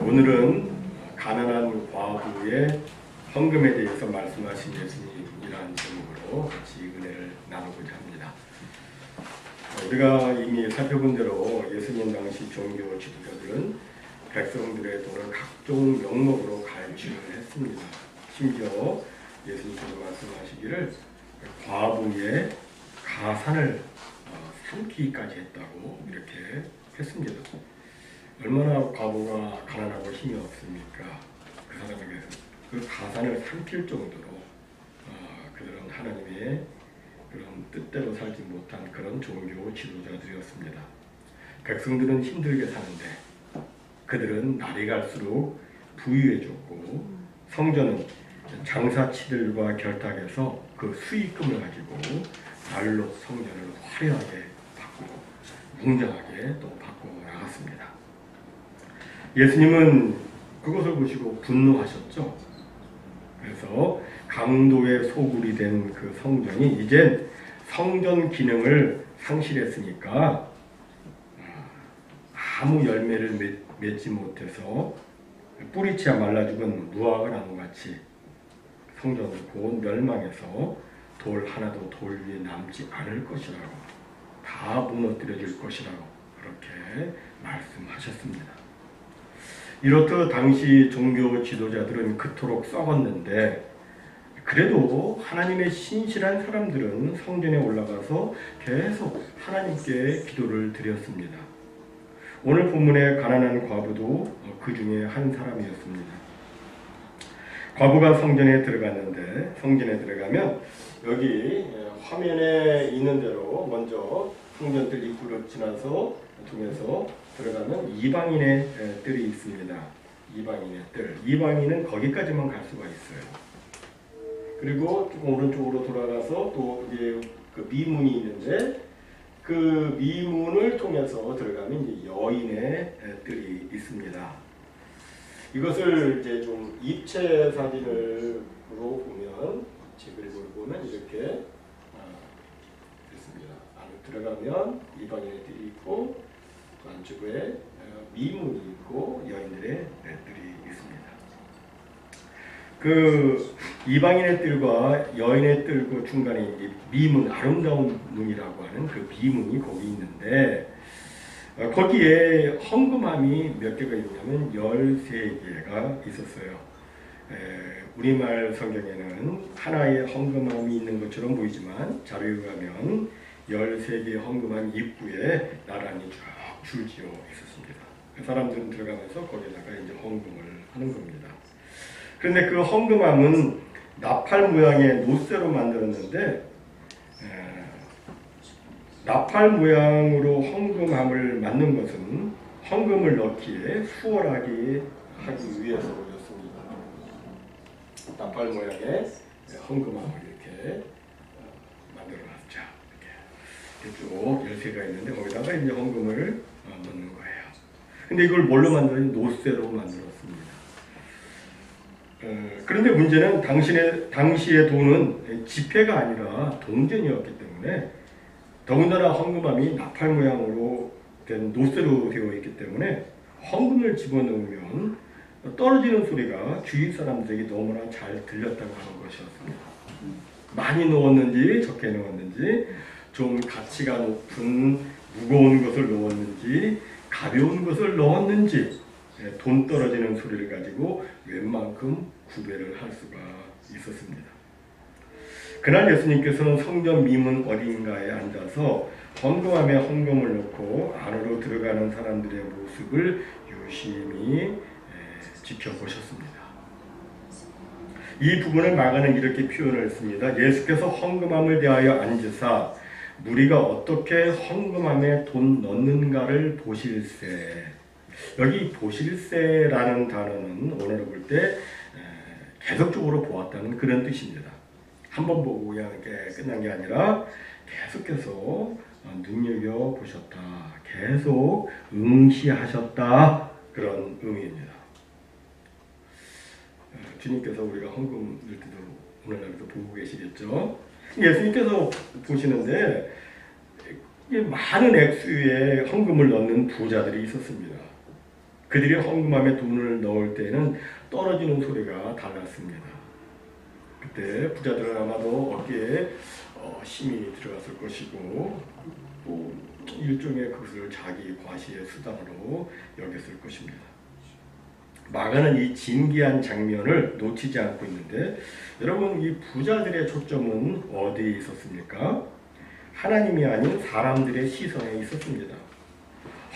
오늘은 가난한 과부의 헌금에 대해서 말씀하신 예수님이라는 제목으로 같이 은혜를 나누고자 합니다. 우리가 이미 살펴본 대로 예수님 당시 종교 지도자들은 백성들의 돈을 각종 명목으로 갈취를 했습니다. 심지어 예수님께서 말씀하시기를 과부의 가산을 삼키기까지 했다고 이렇게 했습니다. 얼마나 과부가 가난하고 힘이 없습니까? 그 사람에게서 그 가산을 삼킬 정도로 그들은 하나님의 그런 뜻대로 살지 못한 그런 종교 지도자들이었습니다. 백성들은 힘들게 사는데 그들은 날이 갈수록 부유해졌고 성전은 장사치들과 결탁해서 그 수익금을 가지고 날로 성전을 화려하게 바꾸고 웅장하게 또 바꾸어 나갔습니다. 예수님은 그것을 보시고 분노하셨죠. 그래서 강도의 소굴이 된 그 성전이 이젠 성전 기능을 상실했으니까 아무 열매를 맺지 못해서 뿌리치야 말라 죽은 무화과 나무같이 성전은 곧 멸망해서 돌 하나도 돌 위에 남지 않을 것이라고, 다 무너뜨려질 것이라고 그렇게 말씀하셨습니다. 이렇듯 당시 종교 지도자들은 그토록 썩었는데 그래도 하나님의 신실한 사람들은 성전에 올라가서 계속 하나님께 기도를 드렸습니다. 오늘 본문의 가난한 과부도 그 중에 한 사람이었습니다. 과부가 성전에 들어갔는데, 성전에 들어가면 여기 화면에 있는 대로 먼저 성전들 입구를 지나서 통해서 들어가면 이방인의 뜰이 있습니다. 이방인의 뜰. 이방인은 거기까지만 갈 수가 있어요. 그리고 조금 오른쪽으로 돌아가서 또 이제 그 미문이 있는데 그 미문을 통해서 들어가면 이제 여인의 뜰이 있습니다. 이것을 이제 좀 입체 사진으로 보면, 입체 그림으로 보면 이렇게 있습니다. 안에 들어가면 이방인의 뜰이 있고 안쪽에 미문이 있고 여인들의 뜰이 있습니다. 그 이방인의 뜰과 여인의 뜰 그 중간에 미문, 아름다운 문이라고 하는 그 미문이 거기 있는데 거기에 헌금함이 몇 개가 있냐면 13개가 있었어요. 우리말 성경에는 하나의 헌금함이 있는 것처럼 보이지만 자료에 가면 13개의 헌금함 입구에 나란히 쭉 줄지어 있었습니다. 그 사람들은 들어가면서 거기다가 이제 헌금을 하는 겁니다. 그런데 그 헌금함은 나팔 모양의 노쇠로 만들었는데 나팔 모양으로 헌금함을 만든 것은 헌금을 넣기에 수월하게 하기 위해서였습니다. 나팔 모양의 헌금함을 이렇게 만들어놨죠. 이렇게 쭉 열쇠가 있는데 거기다가 이제 헌금을 넣는 거예요. 근데 이걸 뭘로 만들었는지 노쇠로 만들었습니다. 그런데 문제는 당시의 돈은 지폐가 아니라 동전이었기 때문에, 더군다나 헌금함이 나팔 모양으로 된 노쇠로 되어 있기 때문에 헌금을 집어넣으면 떨어지는 소리가 주위 사람들에게 너무나 잘 들렸다고 하는 것이었습니다. 많이 넣었는지 적게 넣었는지, 좀 가치가 높은 무거운 것을 넣었는지 가벼운 것을 넣었는지 돈 떨어지는 소리를 가지고 웬만큼 구별을 할 수가 있었습니다. 그날 예수님께서는 성전 미문 어딘가에 앉아서 헌금함에 헌금을 넣고 안으로 들어가는 사람들의 모습을 유심히 지켜보셨습니다. 이 부분을 마가는 이렇게 표현을 했습니다. 예수께서 헌금함을 대하여 앉으사 무리가 어떻게 헌금함에 돈 넣는가를 보실세. 여기 보실세라는 단어는 오늘 볼 때 계속적으로 보았다는 그런 뜻입니다. 한번 보고 그냥 끝난 게 아니라 계속해서 눈여겨보셨다. 계속 응시하셨다. 그런 의미입니다. 주님께서 우리가 헌금을 오늘날도 보고 계시겠죠. 예수님께서 보시는데 많은 액수의 헌금을 넣는 부자들이 있었습니다. 그들이 헌금함에 돈을 넣을 때는 떨어지는 소리가 달랐습니다. 그때 부자들은 아마도 어깨에 힘이 들어갔을 것이고 또 일종의 그것을 자기 과시의 수단으로 여겼을 것입니다. 마가는 이 진기한 장면을 놓치지 않고 있는데 여러분 이 부자들의 초점은 어디에 있었습니까? 하나님이 아닌 사람들의 시선에 있었습니다.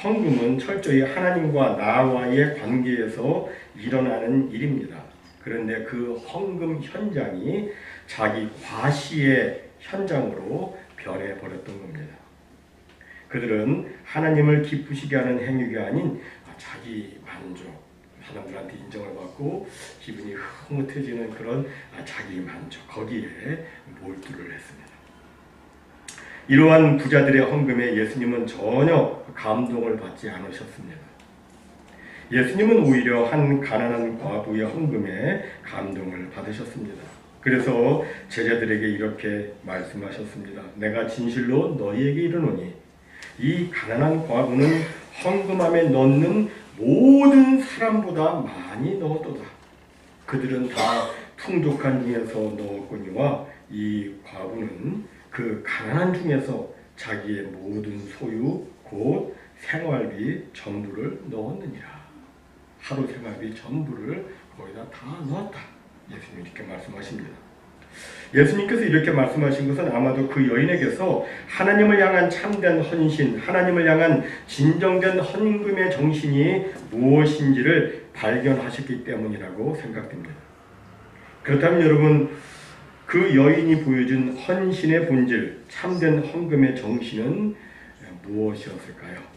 헌금은 철저히 하나님과 나와의 관계에서 일어나는 일입니다. 그런데 그 헌금 현장이 자기 과시의 현장으로 변해버렸던 겁니다. 그들은 하나님을 기쁘시게 하는 행위가 아닌 자기 만족, 사람들한테 인정을 받고 기분이 흐뭇해지는 그런 자기 만족, 거기에 몰두를 했습니다. 이러한 부자들의 헌금에 예수님은 전혀 감동을 받지 않으셨습니다. 예수님은 오히려 한 가난한 과부의 헌금에 감동을 받으셨습니다. 그래서 제자들에게 이렇게 말씀하셨습니다. 내가 진실로 너희에게 이르노니 이 가난한 과부는 헌금함에 넣는 모든 사람보다 많이 넣었도다. 그들은 다 풍족한 중에서 넣었거니와 이 과부는 그 가난한 중에서 자기의 모든 소유 곧 생활비 전부를 넣었느니라. 하루 생활비 전부를 거기다 다 넣었다. 예수님이 이렇게 말씀하십니다. 예수님께서 이렇게 말씀하신 것은 아마도 그 여인에게서 하나님을 향한 참된 헌신, 하나님을 향한 진정된 헌금의 정신이 무엇인지를 발견하셨기 때문이라고 생각됩니다. 그렇다면 여러분, 그 여인이 보여준 헌신의 본질, 참된 헌금의 정신은 무엇이었을까요?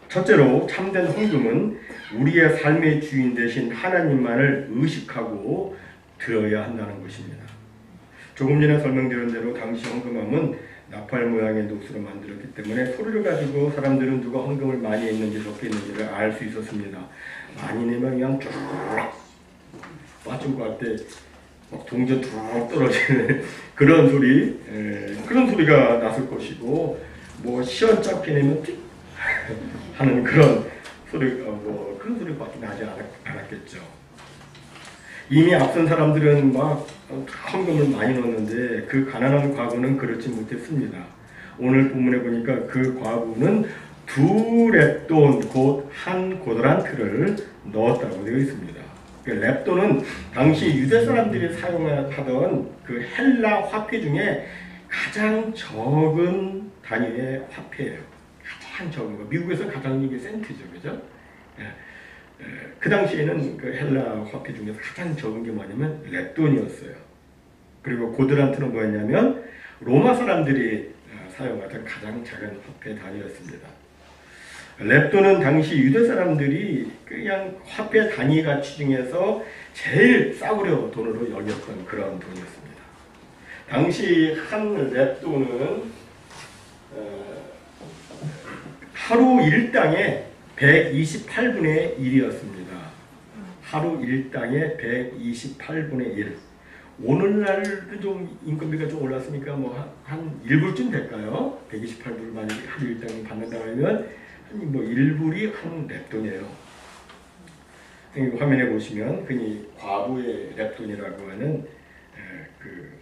첫째로 참된 헌금은 우리의 삶의 주인 되신 하나님만을 의식하고 드려야 한다는 것입니다. 조금 전에 설명드린 대로 당시 헌금함은 나팔 모양의 녹수로 만들었기 때문에 소리를 가지고 사람들은 누가 헌금을 많이 했는지 적게 했는지를 알 수 있었습니다. 많이 내면 그냥 쭉 빠지고 할 때 동전 쭉 떨어지는 그런 소리가 났을 것이고, 뭐 시원찮게 내면 띡 하는 그런 그런 소리밖에 나지 않았겠죠. 이미 앞선 사람들은 막 헌금을 많이 넣었는데 그 가난한 과부는 그렇지 못했습니다. 오늘 본문에 보니까 그 과부는 2렙돈 곧 한 고더란트를 넣었다고 되어 있습니다. 렙돈은 당시 유대 사람들이 사용하던 그 헬라 화폐 중에 가장 적은 단위의 화폐예요. 가장 적은 거. 미국에서 가장 이게 센트죠, 그죠? 그 당시에는 그 헬라 화폐 중에서 가장 적은 게 뭐냐면 렙돈이었어요. 그리고 고드란트는 뭐였냐면 로마 사람들이 사용하던 가장 작은 화폐 단위였습니다. 렙돈은 당시 유대 사람들이 그냥 화폐 단위 가치 중에서 제일 싸구려 돈으로 여겼던 그런 돈이었습니다. 당시 한 렙돈은 하루 일당의 128분의 1이었습니다. 하루 일당의 128분의 1. 오늘날도 좀 인건비가 좀 올랐으니까 뭐 한 1불쯤 될까요? 128불을 만약에 하루 일당을 받는다고 하면 뭐 1불이 한 렙돈이에요. 화면에 보시면 흔히 과부의 렙돈이라고 하는 그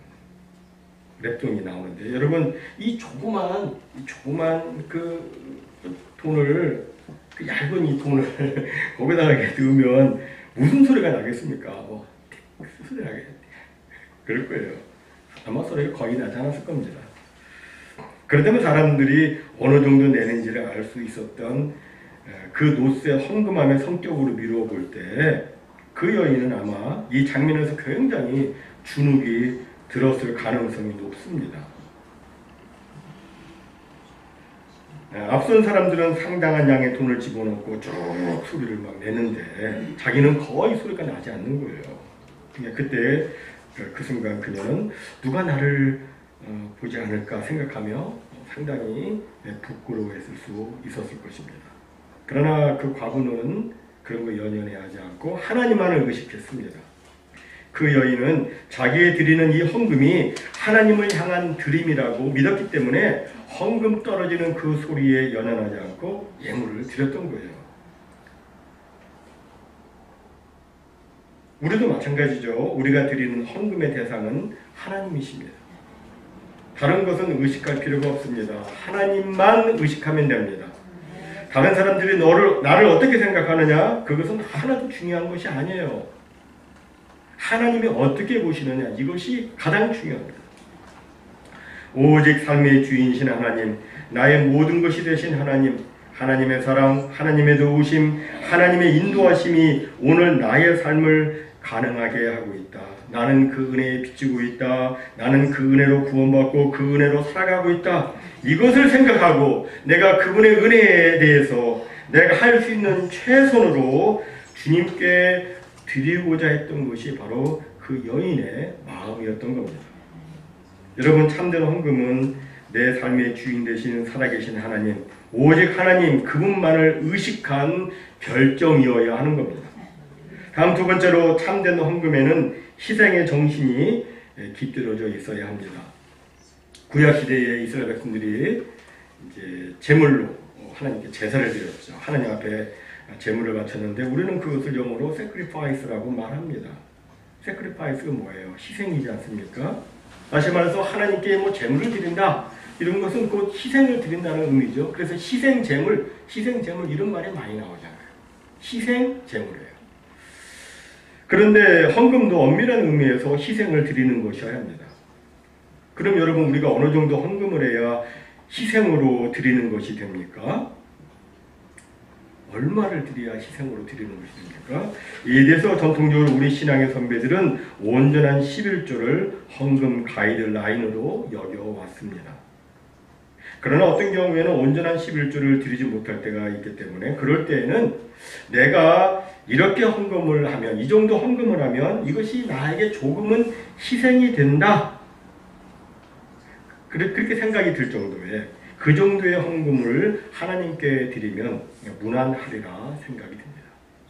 렙돈이 나오는데, 여러분 이 조그만 그 돈을, 그 얇은 이 돈을 거기다가 이렇게 넣으면 무슨 소리가 나겠습니까? 뭐 소리 나게 그럴 거예요. 아마 소리가 거의 나지 않았을 겁니다. 그렇다면 사람들이 어느 정도 내는지를 알 수 있었던 그 노스의 헌금함의 성격으로 미루어 볼 때 그 여인은 아마 이 장면에서 굉장히 주눅이 들었을 가능성이 높습니다. 앞선 사람들은 상당한 양의 돈을 집어넣고 쭉 소리를 막 내는데 자기는 거의 소리가 나지 않는 거예요. 그때 그 순간 그녀는 누가 나를 보지 않을까 생각하며 상당히 부끄러워했을 수 있었을 것입니다. 그러나 그 과부는 그런 거 연연해하지 않고 하나님만을 의식했습니다. 그 여인은 자기의 드리는 이 헌금이 하나님을 향한 드림이라고 믿었기 때문에 헌금 떨어지는 그 소리에 연연하지 않고 예물을 드렸던 거예요. 우리도 마찬가지죠. 우리가 드리는 헌금의 대상은 하나님이십니다. 다른 것은 의식할 필요가 없습니다. 하나님만 의식하면 됩니다. 다른 사람들이 나를 어떻게 생각하느냐? 그것은 하나도 중요한 것이 아니에요. 하나님이 어떻게 보시느냐? 이것이 가장 중요합니다. 오직 삶의 주인이신 하나님, 나의 모든 것이 되신 하나님, 하나님의 사랑, 하나님의 도우심, 하나님의 인도하심이 오늘 나의 삶을 가능하게 하고 있다. 나는 그 은혜에 비추고 있다. 나는 그 은혜로 구원받고 그 은혜로 살아가고 있다. 이것을 생각하고 내가 그분의 은혜에 대해서 내가 할 수 있는 최선으로 주님께 드리고자 했던 것이 바로 그 여인의 마음이었던 겁니다. 여러분, 참된 헌금은 내 삶의 주인 되시는 살아계신 하나님, 오직 하나님 그분만을 의식한 결정이어야 하는 겁니다. 다음 두 번째로 참된 헌금에는 희생의 정신이 깃들어져 있어야 합니다. 구약시대의 이스라엘 백성들이 이제 제물로 하나님께 제사를 드렸죠. 하나님 앞에 제물을 바쳤는데 우리는 그것을 영어로 sacrifice라고 말합니다. sacrifice가 뭐예요? 희생이지 않습니까? 다시 말해서 하나님께 제물을 드린다. 이런 것은 곧 희생을 드린다는 의미죠. 그래서 희생제물 이런 말이 많이 나오잖아요. 희생제물이에요. 그런데 헌금도 엄밀한 의미에서 희생을 드리는 것이어야 합니다. 그럼 여러분, 우리가 어느 정도 헌금을 해야 희생으로 드리는 것이 됩니까? 얼마를 드려야 희생으로 드리는 것이 됩니까? 이에 대해서 전통적으로 우리 신앙의 선배들은 온전한 11조를 헌금 가이드라인으로 여겨왔습니다. 그러나 어떤 경우에는 온전한 11조를 드리지 못할 때가 있기 때문에 그럴 때에는 내가 이렇게 헌금을 하면, 이 정도 헌금을 하면 이것이 나에게 조금은 희생이 된다. 그렇게 생각이 들 정도에 그 정도의 헌금을 하나님께 드리면 무난하리라 생각이 듭니다.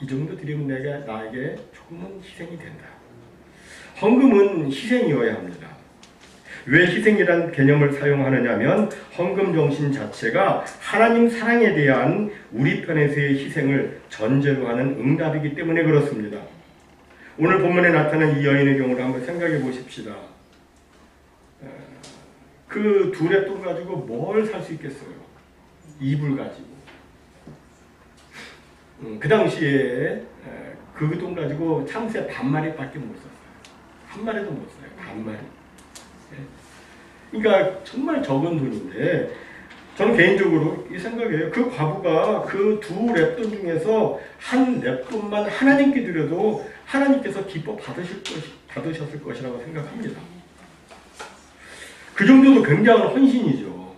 이 정도 드리면 나에게 조금은 희생이 된다. 헌금은 희생이어야 합니다. 왜 희생이란 개념을 사용하느냐면 헌금 정신 자체가 하나님 사랑에 대한 우리 편에서의 희생을 전제로 하는 응답이기 때문에 그렇습니다. 오늘 본문에 나타난 이 여인의 경우를 한번 생각해 보십시다. 그 두 랩돈 가지고 뭘 살 수 있겠어요? 이불 가지고. 그 당시에 그 돈 가지고 참새 반마리밖에 못 샀어요. 한 마리도 못 사요. 반마리. 그러니까 정말 적은 돈인데 저는 개인적으로 이 생각이에요. 그 과부가 그 두 랩돈 중에서 한 랩돈만 하나님께 드려도 하나님께서 기뻐 받으셨을 것이라고 생각합니다. 그 정도도 굉장한 헌신이죠.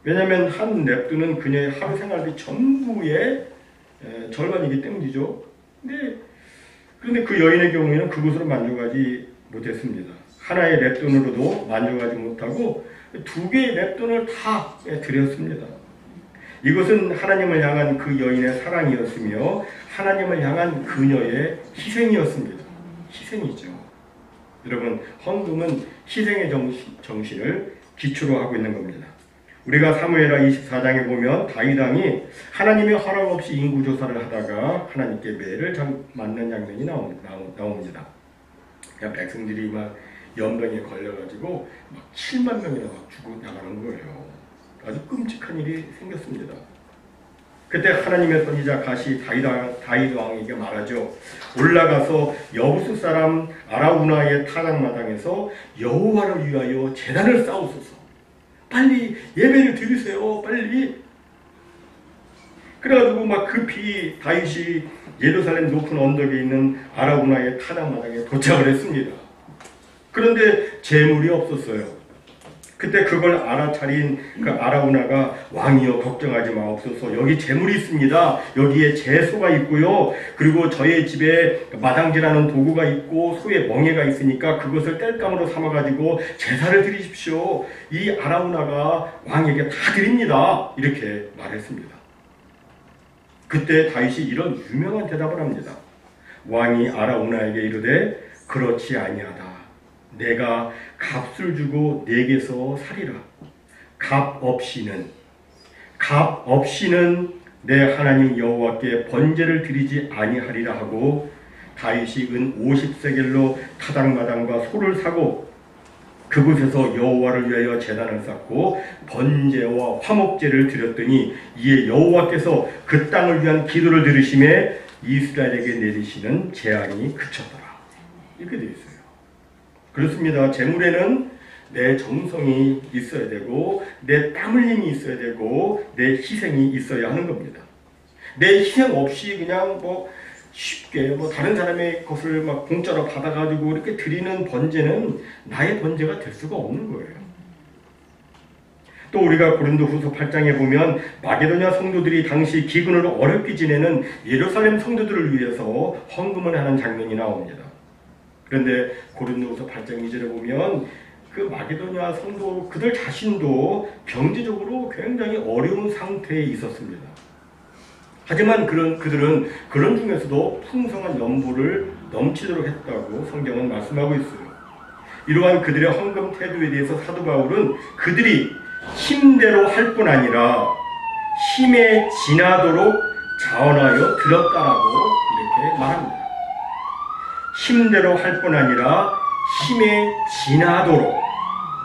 왜냐하면 한 랩돈은 그녀의 하루 생활비 전부의 절반이기 때문이죠. 그런데 그 여인의 경우에는 그것으로 만족하지 못했습니다. 하나의 랩돈으로도 만족하지 못하고 두 개의 랩돈을 다 드렸습니다. 이것은 하나님을 향한 그 여인의 사랑이었으며 하나님을 향한 그녀의 희생이었습니다. 희생이죠. 여러분, 헌금은 희생의 정신을 기초로 하고 있는 겁니다. 우리가 사무엘하 24장에 보면 다윗 왕이 하나님의 허락 없이 인구조사를 하다가 하나님께 매를 맞는 장면이 나옵니다. 그러니까 백성들이 막 연병에 걸려가지고 막 7만 명이나 막 죽어 나가는 거예요. 아주 끔찍한 일이 생겼습니다. 그때 하나님의 선지자 갓이 다윗 왕에게 말하죠. 올라가서 여부스 사람 아라우나의 타작마당에서 여호와를 위하여 제단을 쌓으소서. 빨리 예배를 드리세요. 빨리. 그래가지고 막 급히 다윗이 예루살렘 높은 언덕에 있는 아라우나의 타작마당에 도착을 했습니다. 그런데 재물이 없었어요. 그때 그걸 알아차린 그 아라우나가 왕이여 걱정하지 마옵소서. 여기 재물이 있습니다. 여기에 제소가 있고요. 그리고 저의 집에 마당질하는 도구가 있고 소의 멍에가 있으니까 그것을 땔감으로 삼아가지고 제사를 드리십시오. 이 아라우나가 왕에게 다 드립니다. 이렇게 말했습니다. 그때 다윗이 이런 유명한 대답을 합니다. 왕이 아라우나에게 이르되 그렇지 아니하다. 내가 값을 주고 내게서 살이라. 값 없이는 내 하나님 여호와께 번제를 드리지 아니하리라 하고 다윗이 은 50세겔로 타당마당과 소를 사고 그곳에서 여호와를 위하여 제단을 쌓고 번제와 화목제를 드렸더니 이에 여호와께서 그 땅을 위한 기도를 들으심에 이스라엘에게 내리시는 재앙이 그쳤더라. 이렇게 되어 있어요. 그렇습니다. 재물에는 내 정성이 있어야 되고 내 땀 흘림이 있어야 되고 내 희생이 있어야 하는 겁니다. 내 희생 없이 그냥 쉽게 다른 사람의 것을 막 공짜로 받아가지고 이렇게 드리는 번제는 나의 번제가 될 수가 없는 거예요. 또 우리가 고린도후서 8장에 보면 마게도냐 성도들이 당시 기근을 어렵게 지내는 예루살렘 성도들을 위해서 헌금을 하는 장면이 나옵니다. 그런데 고린도후서 8장 2절에 보면 그 마게도냐 성도 그들 자신도 경제적으로 굉장히 어려운 상태에 있었습니다. 하지만 그들은 그런 중에서도 풍성한 연보를 넘치도록 했다고 성경은 말씀하고 있어요. 이러한 그들의 헌금 태도에 대해서 사도 바울은 그들이 힘대로 할 뿐 아니라 힘에 지나도록 자원하여 드렸다라고 이렇게 말합니다. 힘대로 할 뿐 아니라 힘에 지나도록.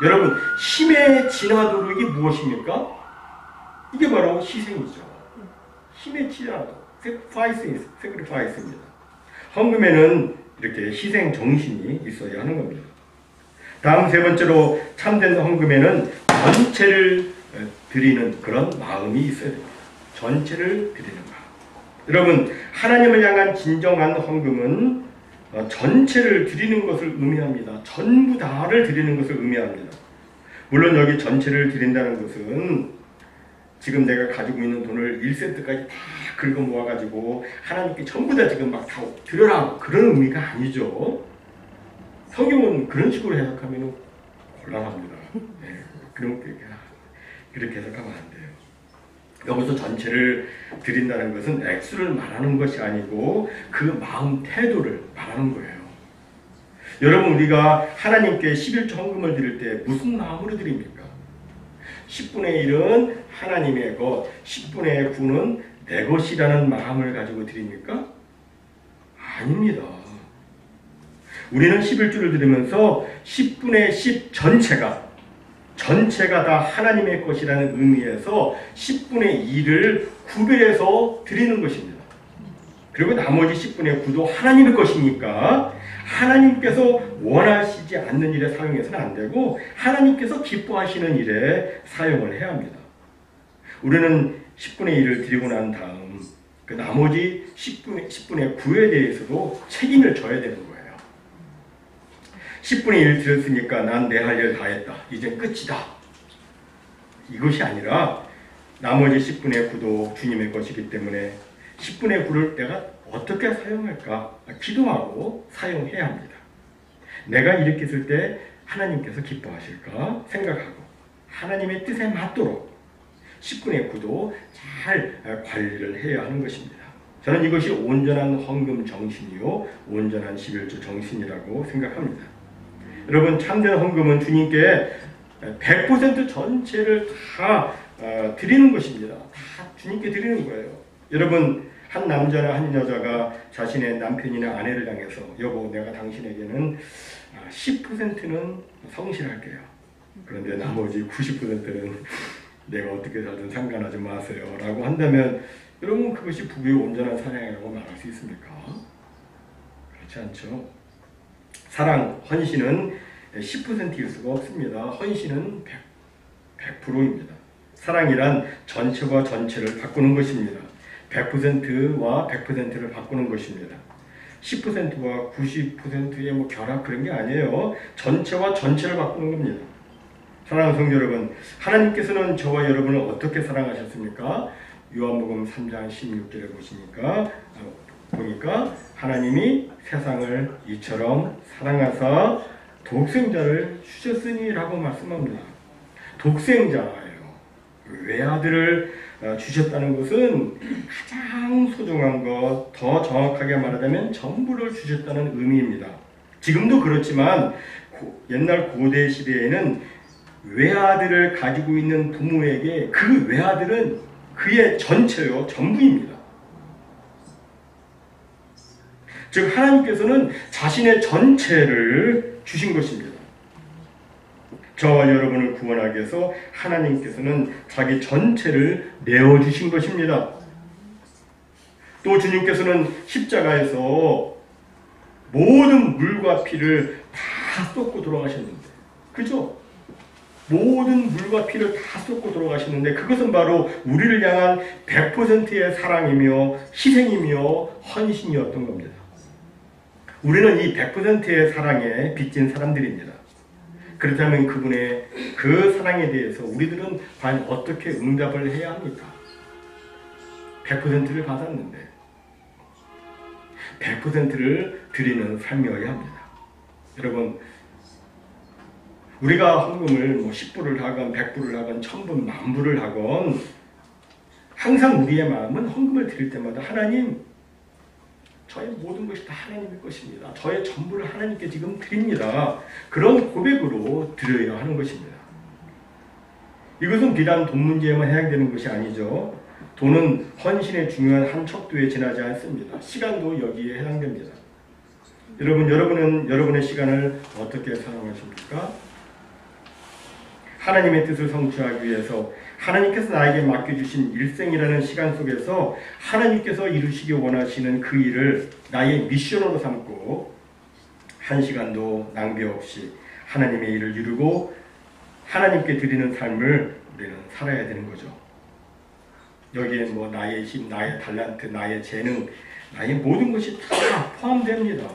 여러분, 힘에 지나도록이 무엇입니까? 이게 바로 희생이죠. 힘에 지나도록. sacrifice입니다. 헌금에는 이렇게 희생 정신이 있어야 하는 겁니다. 다음 세 번째로 참된 헌금에는 전체를 드리는 그런 마음이 있어야 됩니다. 전체를 드리는 마음. 여러분, 하나님을 향한 진정한 헌금은 전체를 드리는 것을 의미합니다. 전부 다를 드리는 것을 의미합니다. 물론 여기 전체를 드린다는 것은 지금 내가 가지고 있는 돈을 1센트까지 다 긁어 모아가지고 하나님께 전부 다 지금 막 다 드려라 그런 의미가 아니죠. 성경은 그런 식으로 해석하면 곤란합니다. 네, 그렇게 해석하면 안 돼요. 여기서 전체를 드린다는 것은 액수를 말하는 것이 아니고 그 마음 태도를 말하는 거예요. 여러분, 우리가 하나님께 11조 헌금을 드릴 때 무슨 마음으로 드립니까? 10분의 1은 하나님의 것, 10분의 9는 내 것이라는 마음을 가지고 드립니까? 아닙니다. 우리는 11조를 드리면서 10분의 10 전체가 다 하나님의 것이라는 의미에서 10분의 1을 구별해서 드리는 것입니다. 그리고 나머지 10분의 9도 하나님의 것이니까 하나님께서 원하시지 않는 일에 사용해서는 안 되고 하나님께서 기뻐하시는 일에 사용을 해야 합니다. 우리는 10분의 1을 드리고 난 다음 그 나머지 10분의 9에 대해서도 책임을 져야 되는 거예요. 10분의 1 드렸으니까 난 내 할 일 다 했다. 이제 끝이다. 이것이 아니라 나머지 10분의 9도 주님의 것이기 때문에 10분의 9를 내가 어떻게 사용할까? 기도하고 사용해야 합니다. 내가 이렇게 쓸 때 하나님께서 기뻐하실까 생각하고 하나님의 뜻에 맞도록 10분의 9도 잘 관리를 해야 하는 것입니다. 저는 이것이 온전한 헌금 정신이요 온전한 11조 정신이라고 생각합니다. 여러분, 참된 헌금은 주님께 100% 전체를 다 드리는 것입니다. 다 주님께 드리는 거예요. 여러분, 한 남자나 한 여자가 자신의 남편이나 아내를 향해서 여보, 내가 당신에게는 10%는 성실할게요. 그런데 나머지 90%는 내가 어떻게 살든 상관하지 마세요 라고 한다면 여러분, 그것이 부부의 온전한 사랑이라고 말할 수 있습니까? 그렇지 않죠. 사랑, 헌신은 10%일 수가 없습니다. 헌신은 100%입니다. 사랑이란 전체와 전체를 바꾸는 것입니다. 100%와 100%를 바꾸는 것입니다. 10%와 90%의 결합 그런 게 아니에요. 전체와 전체를 바꾸는 겁니다. 사랑하는 성도 여러분, 하나님께서는 저와 여러분을 어떻게 사랑하셨습니까? 요한복음 3장 16절에 보니까 하나님이 세상을 이처럼 사랑하사 독생자를 주셨으니 라고 말씀합니다. 독생자예요. 외아들을 주셨다는 것은 가장 소중한 것, 더 정확하게 말하자면 전부를 주셨다는 의미입니다. 지금도 그렇지만 옛날 고대 시대에는 외아들을 가지고 있는 부모에게 그 외아들은 그의 전체요, 전부입니다. 즉 하나님께서는 자신의 전체를 주신 것입니다. 저와 여러분을 구원하기 위해서 하나님께서는 자기 전체를 내어주신 것입니다. 또 주님께서는 십자가에서 모든 물과 피를 다 쏟고 돌아가셨는데, 그죠? 모든 물과 피를 다 쏟고 돌아가셨는데 그것은 바로 우리를 향한 100%의 사랑이며 희생이며 헌신이었던 겁니다. 우리는 이 100%의 사랑에 빚진 사람들입니다. 그렇다면 그분의 그 사랑에 대해서 우리들은 과연 어떻게 응답을 해야 합니까? 100%를 받았는데 100%를 드리는 삶이어야 합니다. 여러분, 우리가 헌금을 10불을 하건 100불을 하건 1000불, 10,000불을 하건 항상 우리의 마음은 헌금을 드릴 때마다 하나님, 저의 모든 것이 다 하나님의 것입니다. 저의 전부를 하나님께 지금 드립니다. 그런 고백으로 드려야 하는 것입니다. 이것은 비단 돈 문제에만 해당되는 것이 아니죠. 돈은 헌신의 중요한 한 척도에 지나지 않습니다. 시간도 여기에 해당됩니다. 여러분은 여러분의 시간을 어떻게 사용하십니까? 하나님의 뜻을 성취하기 위해서 하나님께서 나에게 맡겨주신 일생이라는 시간 속에서 하나님께서 이루시기 원하시는 그 일을 나의 미션으로 삼고 한 시간도 낭비 없이 하나님의 일을 이루고 하나님께 드리는 삶을 우리는 살아야 되는 거죠. 여기에 나의 힘, 나의 탤런트, 나의 재능, 나의 모든 것이 다 포함됩니다.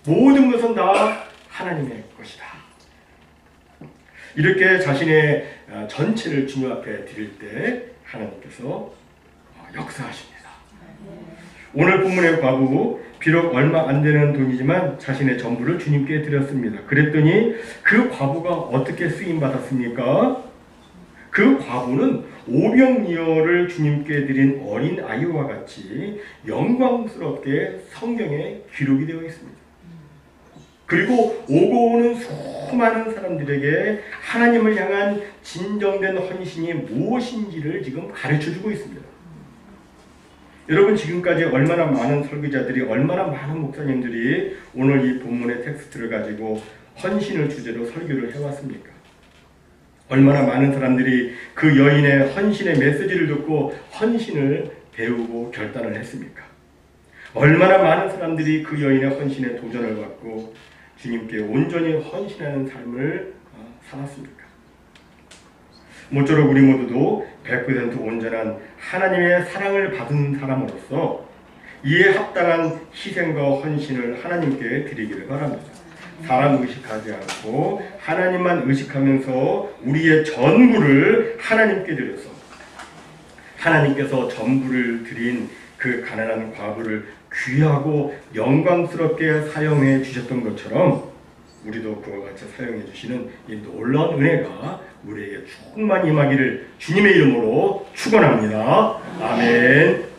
모든 것은 다 하나님의 것이다. 이렇게 자신의 전체를 주님 앞에 드릴 때 하나님께서 역사하십니다. 오늘 본문의 과부, 비록 얼마 안 되는 돈이지만 자신의 전부를 주님께 드렸습니다. 그랬더니 그 과부가 어떻게 쓰임받았습니까? 그 과부는 오병이어를 주님께 드린 어린 아이와 같이 영광스럽게 성경에 기록이 되어 있습니다. 그리고 오고 오는 수많은 사람들에게 하나님을 향한 진정된 헌신이 무엇인지를 지금 가르쳐주고 있습니다. 여러분, 지금까지 얼마나 많은 설교자들이, 얼마나 많은 목사님들이 오늘 이 본문의 텍스트를 가지고 헌신을 주제로 설교를 해왔습니까? 얼마나 많은 사람들이 그 여인의 헌신의 메시지를 듣고 헌신을 배우고 결단을 했습니까? 얼마나 많은 사람들이 그 여인의 헌신에 도전을 받고 주님께 온전히 헌신하는 삶을 살았습니까? 모쪼록 우리 모두도 100% 온전한 하나님의 사랑을 받은 사람으로서 이에 합당한 희생과 헌신을 하나님께 드리기를 바랍니다. 사람 의식하지 않고 하나님만 의식하면서 우리의 전부를 하나님께 드려서 하나님께서 전부를 드린 그 가난한 과부를 귀하고 영광스럽게 사용해 주셨던 것처럼 우리도 그와 같이 사용해 주시는 이 놀라운 은혜가 우리에게 충만히 임하기를 주님의 이름으로 축원합니다. 아멘.